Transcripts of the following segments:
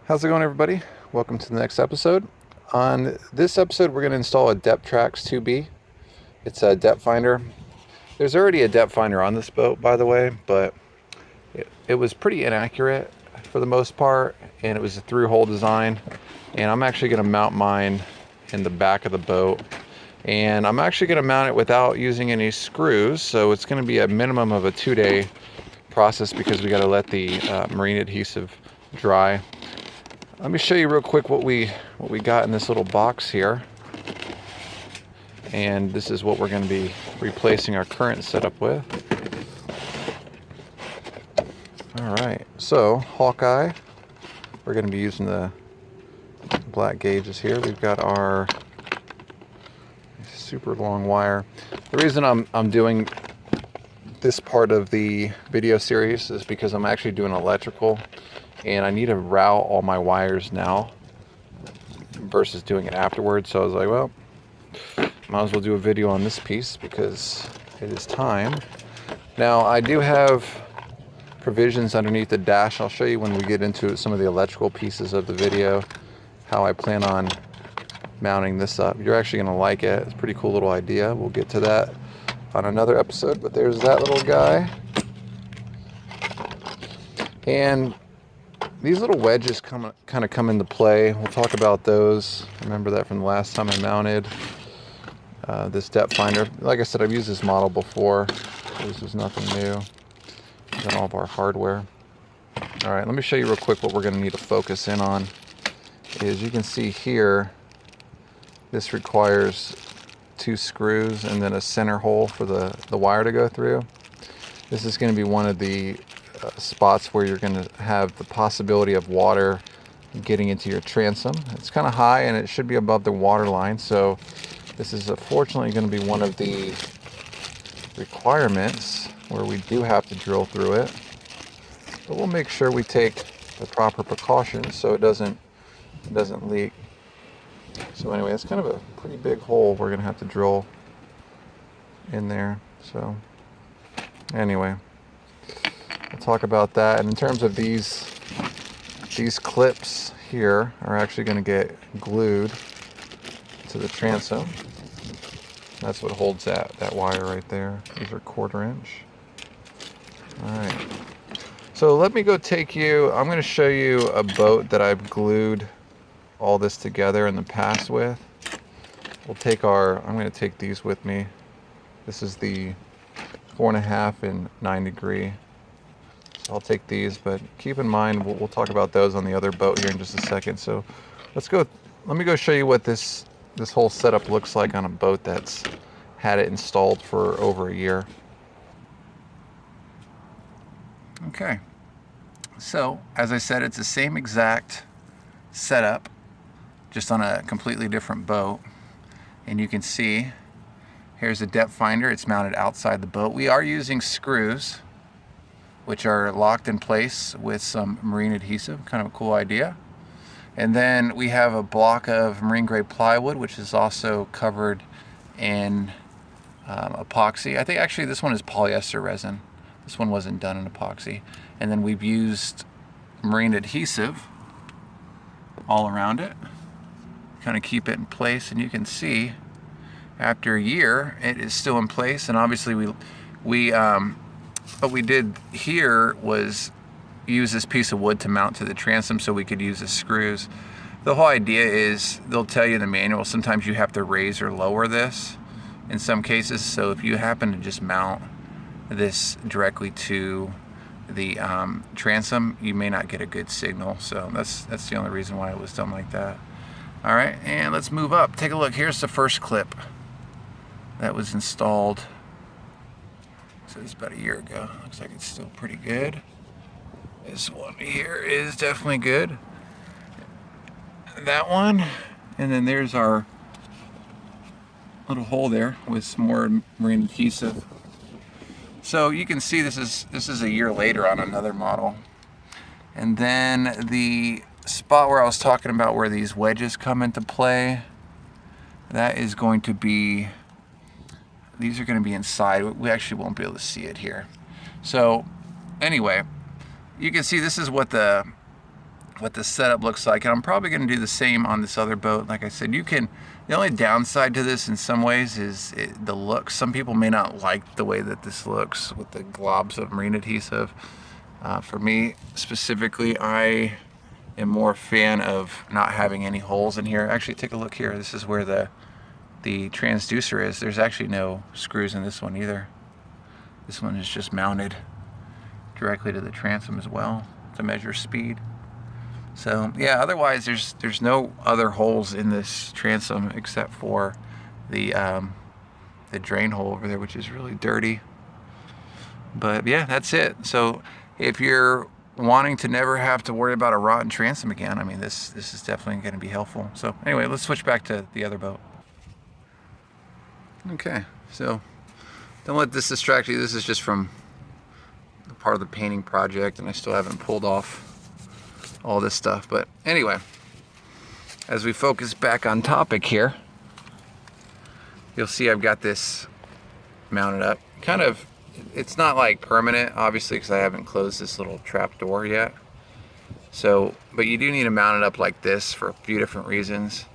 How's it going, everybody? Welcome to the next episode. On this episode, we're going to install a depth trax 2B. It's a depth finder. There's already a depth finder on this boat, by the way, but it was pretty inaccurate for the most part, and it was a through-hole design. And I'm actually going to mount mine in the back of the boat. And I'm actually going to mount it without using any screws, so it's going to be a minimum of a 2-day process because we got to let the marine adhesive dry. Let me show you real quick what we got in this little box here. And this is what we're going to be replacing our current setup with. Alright, so Hawkeye. We're going to be using the black gauges here. We've got our super long wire. The reason I'm doing this part of the video series is because I'm actually doing electrical. And I need to route all my wires now versus doing it afterwards. So I was like, well, might as well do a video on this piece because it is time. Now, I do have provisions underneath the dash. I'll show you when we get into some of the electrical pieces of the video how I plan on mounting this up. You're actually going to like it. It's a pretty cool little idea. We'll get to that on another episode. But there's that little guy. And these little wedges kind of come into play. We'll talk about those. Remember that from the last time I mounted this depth finder. Like I said, I've used this model before. This is nothing new. We've got all of our hardware. All right, let me show you real quick what we're going to need to focus in on. Is you can see here, this requires 2 screws and then a center hole for the wire to go through. This is going to be one of the spots where you're going to have the possibility of water getting into your transom. It's kind of high and it should be above the water line, so this is unfortunately going to be one of the requirements where we do have to drill through it, but we'll make sure we take the proper precautions so it doesn't leak. So anyway, it's kind of a pretty big hole we're going to have to drill in there. So anyway, we'll talk about that. And in terms of these clips here are actually going to get glued to the transom. That's what holds that wire right there. These are 1/4 inch. All right. So let me go I'm going to show you a boat that I've glued all this together in the past with. I'm going to take these with me. This is the 4.5 and 9 degree. I'll take these, but keep in mind we'll talk about those on the other boat here in just a second. So let me go show you what this whole setup looks like on a boat that's had it installed for over a year. Okay, so as I said, it's the same exact setup, just on a completely different boat. And you can see here's a depth finder. It's mounted outside the boat. We are using screws, which are locked in place with some marine adhesive. Kind of a cool idea. And then we have a block of marine grade plywood, which is also covered in epoxy. I think actually this one is polyester resin. This one wasn't done in epoxy. And then we've used marine adhesive all around it, kind of keep it in place. And you can see after a year it is still in place. And obviously what we did here was use this piece of wood to mount to the transom so we could use the screws. The whole idea is, they'll tell you in the manual, sometimes you have to raise or lower this in some cases. So if you happen to just mount this directly to the transom, you may not get a good signal. So that's the only reason why it was done like that. All right, and let's move up. Take a look. Here's the first clip that was installed. So it's about a year ago. Looks like it's still pretty good. This one here is definitely good. That one, and then there's our little hole there with some more marine adhesive. So you can see this is a year later on another model. And then the spot where I was talking about where these wedges come into play, that is going to be, these are going to be inside. We actually won't be able to see it here. So anyway, you can see this is what the what this setup looks like, and I'm probably going to do the same on this other boat. Like I said, the only downside to this in some ways is the look. Some people may not like the way that this looks with the globs of marine adhesive. For me specifically, I am more a fan of not having any holes in here. Actually, take a look here. This is where the transducer is. There's actually no screws in this one either. This one is just mounted directly to the transom as well to measure speed. So yeah, otherwise there's no other holes in this transom except for the drain hole over there, which is really dirty. But yeah, that's it. So if you're wanting to never have to worry about a rotten transom again, I mean, this is definitely going to be helpful. So anyway, let's switch back to the other boat. Okay, so don't let this distract you. This is just from part of the painting project, and I still haven't pulled off all this stuff. But anyway, as we focus back on topic here, you'll see I've got this mounted up. Kind of, it's not like permanent, obviously, because I haven't closed this little trap door yet. So, but you do need to mount it up like this for a few different reasons.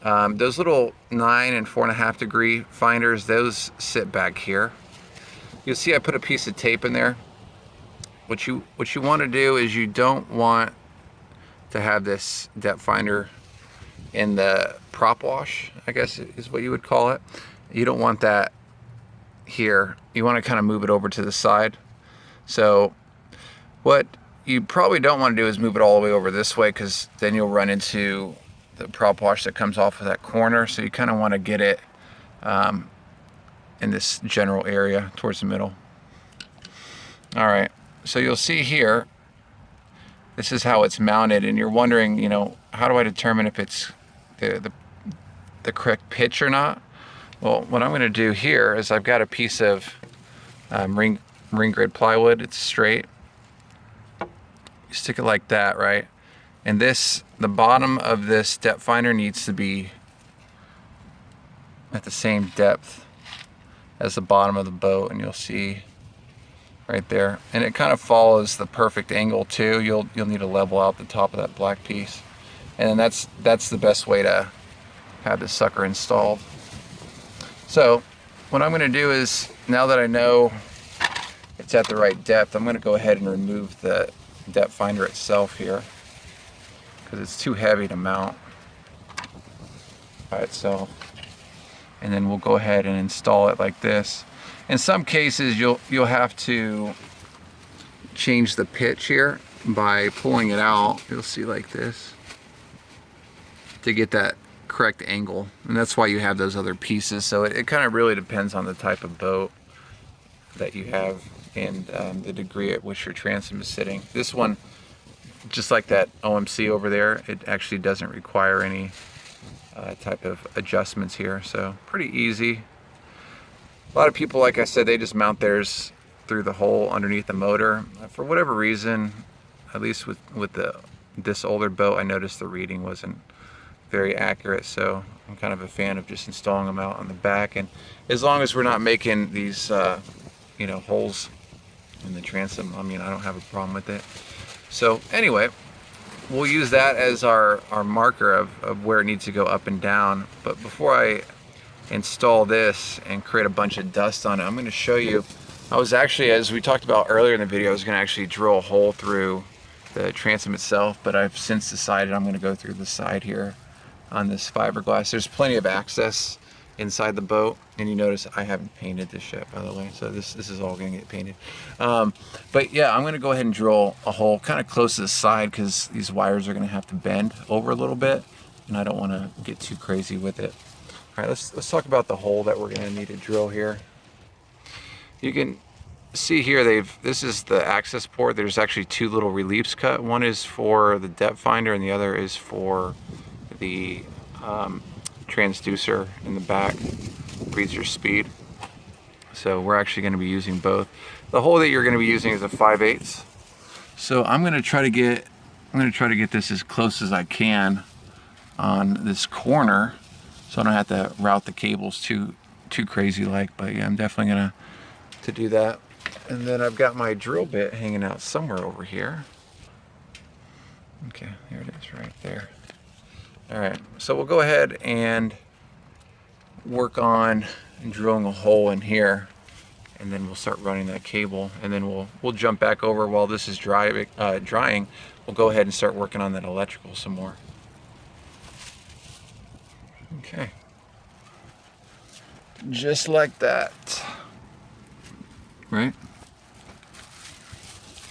Those little 9 and 4.5 degree finders, those sit back here. You'll see I put a piece of tape in there. What you want to do is you don't want to have this depth finder in the prop wash, I guess is what you would call it. You don't want that here. You want to kind of move it over to the side. So what you probably don't want to do is move it all the way over this way, because then you'll run into the prop wash that comes off of that corner. So you kind of want to get it in this general area towards the middle. All right. So you'll see here, this is how it's mounted, and you're wondering, you know, how do I determine if it's the correct pitch or not? Well, what I'm going to do here is I've got a piece of marine grid plywood. It's straight. You stick it like that, right? And the bottom of this depth finder needs to be at the same depth as the bottom of the boat, and you'll see right there, and it kind of follows the perfect angle too. You'll need to level out the top of that black piece, and then that's the best way to have this sucker installed. So what I'm going to do is, now that I know it's at the right depth, I'm going to go ahead and remove the depth finder itself here, because it's too heavy to mount by itself. And then we'll go ahead and install it like this. In some cases, you'll have to change the pitch here by pulling it out. You'll see like this to get that correct angle, and that's why you have those other pieces. So it kind of really depends on the type of boat that you have and the degree at which your transom is sitting. This one, just like that OMC over there, it actually doesn't require any type of adjustments here, so pretty easy. A lot of people, like I said, they just mount theirs through the hole underneath the motor. For whatever reason, at least with this older boat, I noticed the reading wasn't very accurate, so I'm kind of a fan of just installing them out on the back. And as long as we're not making these holes in the transom, I mean, I don't have a problem with it. So anyway, we'll use that as our marker of where it needs to go up and down. But before I install this and create a bunch of dust on it, I'm going to show you. I was actually, as we talked about earlier in the video, I was going to actually drill a hole through the transom itself, but I've since decided I'm going to go through the side here on this fiberglass. There's plenty of access inside the boat, and you notice I haven't painted this yet, by the way, so this is all going to get painted. But yeah, I'm going to go ahead and drill a hole kind of close to the side, because these wires are going to have to bend over a little bit, and I don't want to get too crazy with it. All right, let's talk about the hole that we're going to need to drill here. You can see here this is the access port. There's actually two little reliefs cut. One is for the depth finder, and the other is for the transducer in the back, reads your speed. So we're actually going to be using both. The hole that you're going to be using is a 5/8. So I'm going to try to get this as close as I can on this corner, so I don't have to route the cables too crazy like. But yeah, I'm definitely going to do that. And then I've got my drill bit hanging out somewhere over here. Okay, there it is right there. All right, so we'll go ahead and work on drilling a hole in here, and then we'll start running that cable, and then we'll jump back over while this is drying. We'll go ahead and start working on that electrical some more. Okay. Just like that. Right?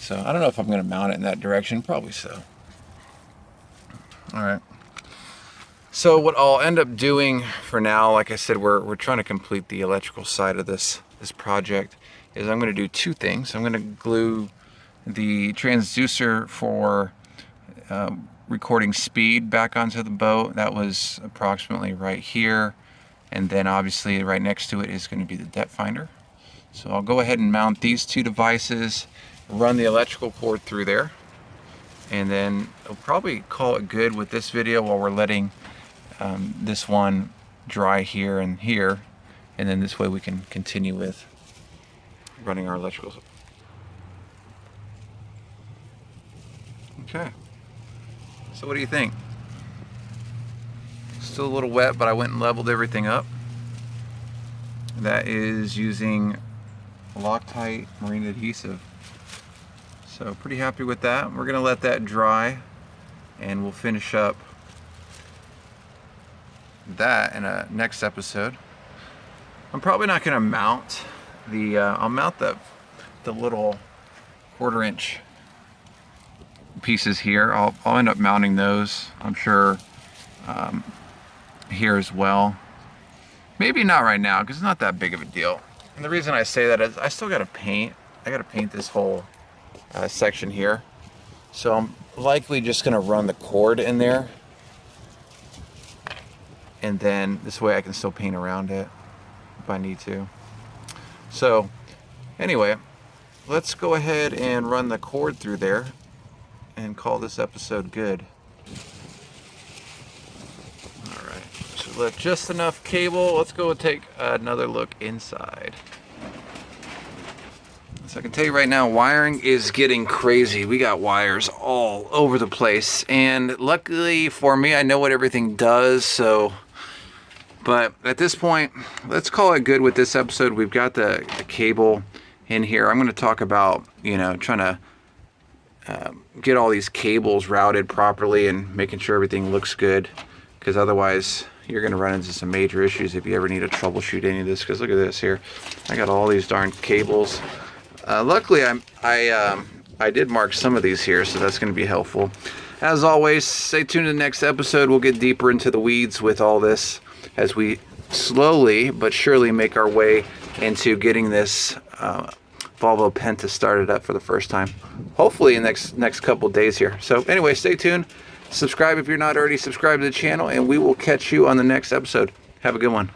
So I don't know if I'm going to mount it in that direction. Probably so. All right. So what I'll end up doing for now, like I said, we're trying to complete the electrical side of this project, is I'm going to do two things. I'm going to glue the transducer for recording speed back onto the boat. That was approximately right here. And then obviously right next to it is going to be the depth finder. So I'll go ahead and mount these two devices, run the electrical cord through there, and then I'll probably call it good with this video while we're letting this one dry here and here, and then this way we can continue with running our electricals. Okay, so what do you think? Still a little wet, but I went and leveled everything up. That is using Loctite marine adhesive. So pretty happy with that. We're gonna let that dry, and we'll finish up that in a next episode. I'm probably not gonna mount the, I'll mount the little 1/4 inch pieces here. I'll end up mounting those, I'm sure, here as well. Maybe not right now, because it's not that big of a deal. And the reason I say that is I still gotta paint. I gotta paint this whole section here. So I'm likely just gonna run the cord in there, and then this way I can still paint around it if I need to. So anyway, let's go ahead and run the cord through there and call this episode good. All right, so let just enough cable. Let's go and take another look inside. So I can tell you right now, wiring is getting crazy. We got wires all over the place, and luckily for me, I know what everything does. So, but at this point, let's call it good with this episode. We've got the cable in here. I'm going to talk about, you know, trying to get all these cables routed properly and making sure everything looks good, because otherwise you're going to run into some major issues if you ever need to troubleshoot any of this. Because look at this here, I got all these darn cables. Luckily, I did mark some of these here, so that's going to be helpful. As always, stay tuned to the next episode. We'll get deeper into the weeds with all this as we slowly but surely make our way into getting this Volvo Penta started up for the first time. Hopefully in the next couple days here. So anyway, stay tuned. Subscribe if you're not already subscribed to the channel, and we will catch you on the next episode. Have a good one.